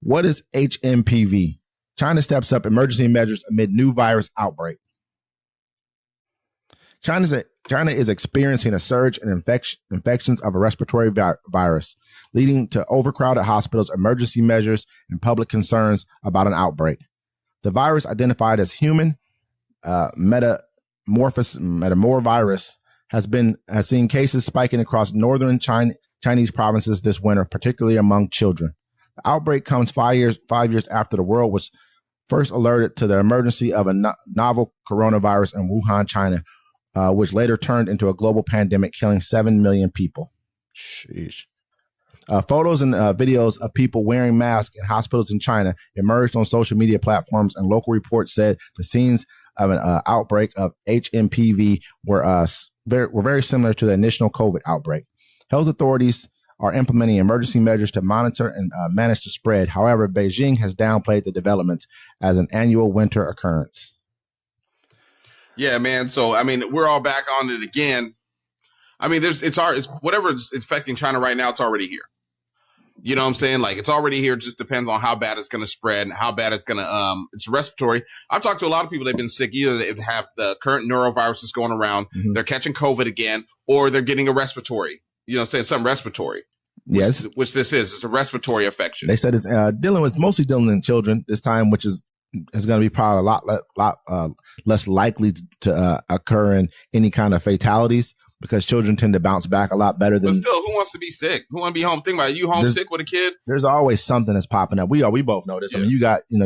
What is HMPV? China steps up emergency measures amid new virus outbreak. China is experiencing a surge in infections of a respiratory virus, leading to overcrowded hospitals, emergency measures, and public concerns about an outbreak. The virus, identified as human metamorvirus, has seen cases spiking across northern Chinese provinces this winter, particularly among children. The outbreak comes 5 years after the world was first alerted to the emergency of a novel coronavirus in Wuhan, China, which later turned into a global pandemic, killing 7 million people. Sheesh. Photos and videos of people wearing masks in hospitals in China emerged on social media platforms, and local reports said the scenes of an outbreak of HMPV were very similar to the initial COVID outbreak. Health authorities are implementing emergency measures to monitor and manage the spread. However, Beijing has downplayed the developments as an annual winter occurrence. Yeah, man. So, I mean, we're all back on it again. I mean, it's whatever's affecting China right now, it's already here. You know what I'm saying? Like, it's already here. It just depends on how bad it's going to spread and how bad it's going to, it's respiratory. I've talked to a lot of people that have been sick. Either they have the current neuroviruses going around, they're catching COVID again, or they're getting a respiratory, you know what I'm saying? Something respiratory. Yes. Which this is. It's a respiratory infection. They said it's mostly dealing in children this time, which is going to be probably a lot less likely to occur in any kind of fatalities, because children tend to bounce back a lot better than. But still, who wants to be sick? Who want to be home? Think about it. You homesick with a kid? There's always something that's popping up. We both know this. Yeah. I mean,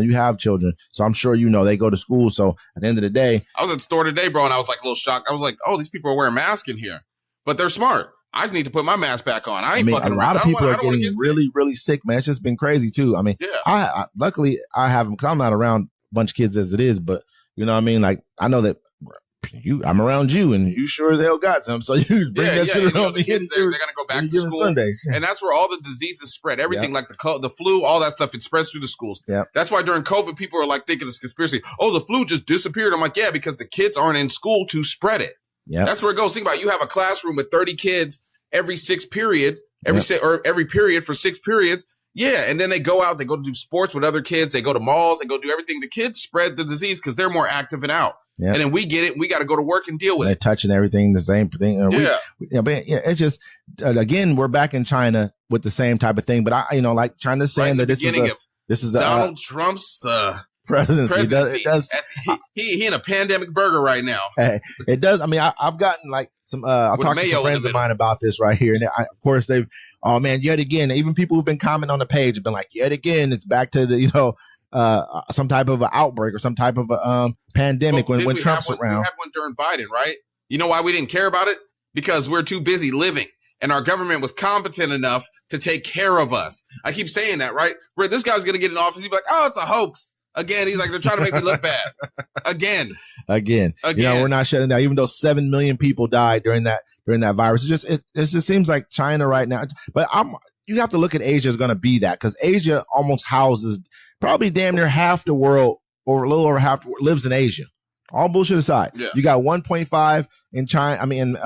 you have children, so I'm sure they go to school. So at the end of the day, I was at the store today, bro, and I was like a little shocked. I was like, oh, these people are wearing masks in here, but they're smart. I just need to put my mask back on. I ain't fucking around. A lot of people are getting really, really sick, man. It's just been crazy too. I mean, yeah. Luckily I haven't, because I'm not around a bunch of kids as it is, but you know what I mean? Like, I know that I'm around you, and you sure as hell got some. So you bring that shit around the kids. They're going to go back to school. Sundays. And that's where all the diseases spread. Everything like the flu, all that stuff, it spreads through the schools. Yeah. That's why during COVID, people are like thinking it's conspiracy. Oh, the flu just disappeared. I'm like, yeah, because the kids aren't in school to spread it. Yeah. That's where it goes. Think about it. You have a classroom with 30 kids every period for 6 periods. Yeah. And then they go out, they go do sports with other kids. They go to malls, they go do everything. The kids spread the disease because they're more active and out. Yeah. And then we get it. We got to go to work and deal with it. They're touching everything, the same thing. It's just, again, we're back in China with the same type of thing. But like China's saying that this is Donald Trump's presidency. He in a pandemic burger right now. It does. I mean, I've gotten like I've talked to some friends of mine about this right here. And of course, oh man, yet again, even people who've been commenting on the page have been like, yet again, it's back to the, some type of an outbreak or some type of a pandemic when Trump's around. We had one during Biden, right? You know why we didn't care about it? Because we're too busy living, and our government was competent enough to take care of us. I keep saying that, right? Where this guy's going to get in office, he's like, oh, it's a hoax. Again, he's like, they're trying to make me look bad. Again. We're not shutting down, even though 7 million people died during that virus. It just seems like China right now. But you have to look at Asia is going to be that, because Asia almost houses probably damn near half the world, or a little over half lives in Asia. All bullshit aside. Yeah. You got 1.5 in China. I mean,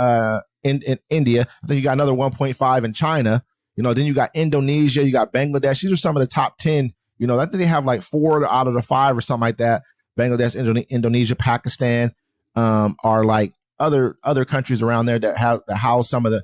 in India. I think you got another 1.5 in China. Then you got Indonesia. You got Bangladesh. These are some of the top 10. I think they have like 4 out of the 5 or something like that. Bangladesh, Indonesia, Pakistan are like other countries around there that house some of the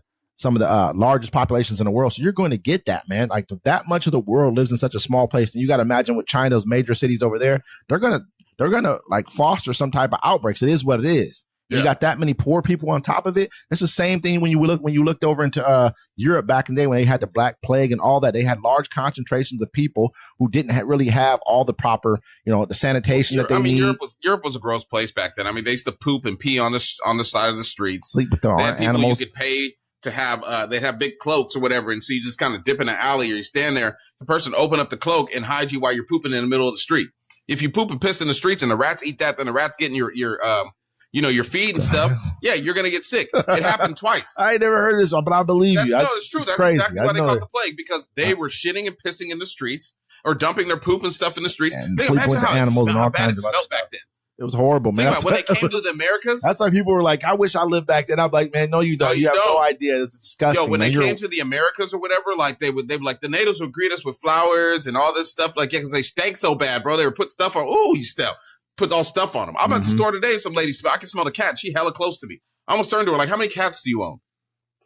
largest populations in the world. So you're going to get that, man. Like, that much of the world lives in such a small place. And you got to imagine with China's major cities over there, they're gonna like foster some type of outbreaks. It is what it is. Yeah. You got that many poor people on top of it. It's the same thing when you looked over into Europe back in the day when they had the Black Plague and all that. They had large concentrations of people who didn't really have all the proper, the sanitation that they need. Europe was a gross place back then. I mean, they used to poop and pee on the side of the streets. Sleep with their animals. You could pay to have they'd have big cloaks or whatever, and so you just kind of dip in an alley, or you stand there. The person open up the cloak and hide you while you're pooping in the middle of the street. If you poop and piss in the streets and the rats eat that, then the rats getting your feed and stuff. Yeah, you're going to get sick. It happened twice. I ain't never heard of this one, but I believe you. No, it's true. That's crazy. Exactly why they caught the plague, because they were shitting and pissing in the streets, or dumping their poop and stuff in the streets. And sleeping with the animals and all kinds of stuff back then. It was horrible, man. Think about when they came to the Americas. That's why people were like, I wish I lived back then. I'm like, man, no, you don't. No, you have no idea. It's disgusting. Yo, when man. they came to the Americas or whatever, like they would like the natives would greet us with flowers and all this stuff, like, yeah, because they stank so bad, bro. They would put stuff on. Ooh, you still put all stuff on them. I'm at the store today. Some lady, I can smell the cat. She hella close to me. I almost turned to her like, how many cats do you own?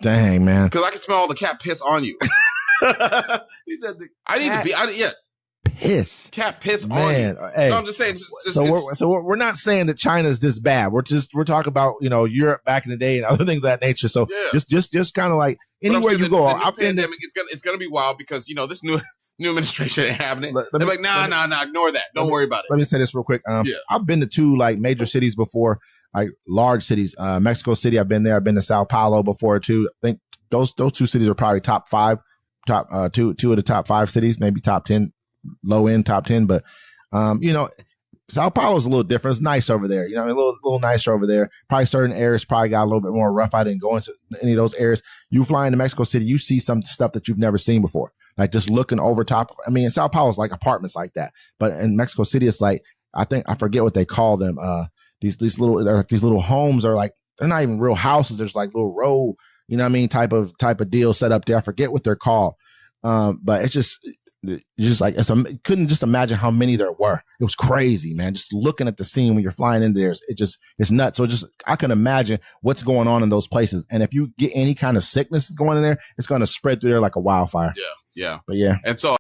Dang, man. Because I can smell all the cat piss on you. He said I need to be, yeah. Piss. Cat piss man. on you. Hey, no, I'm just saying. We're not saying that China's this bad. We're talking about, Europe back in the day and other things of that nature. So just kind of like anywhere you go. The pandemic, it's gonna be wild because this new administration ain't having it. They're like, nah, ignore that. Don't worry about it. Let me say this real quick. I've been to 2 like major cities before, like large cities. Mexico City, I've been there. I've been to Sao Paulo before too. I think those 2 cities are probably top 5, two of the top 5 cities, maybe top 10. Low end top 10, but Sao Paulo's a little different. It's nice over there, a little nicer over there. Probably certain areas probably got a little bit more rough. I didn't go into any of those areas. You fly into Mexico City, you see some stuff that you've never seen before, like just looking over top. I mean, in Sao Paulo's like apartments like that, but in Mexico City, it's like I forget what they call them. These little homes are like they're not even real houses. There's like little row, type of deal set up there. I forget what they're called, but it's just like couldn't just imagine how many there were. It was crazy, man. Just looking at the scene when you're flying in there, it's nuts. So I can imagine what's going on in those places. And if you get any kind of sickness going in there, it's going to spread through there like a wildfire. Yeah. But yeah. And so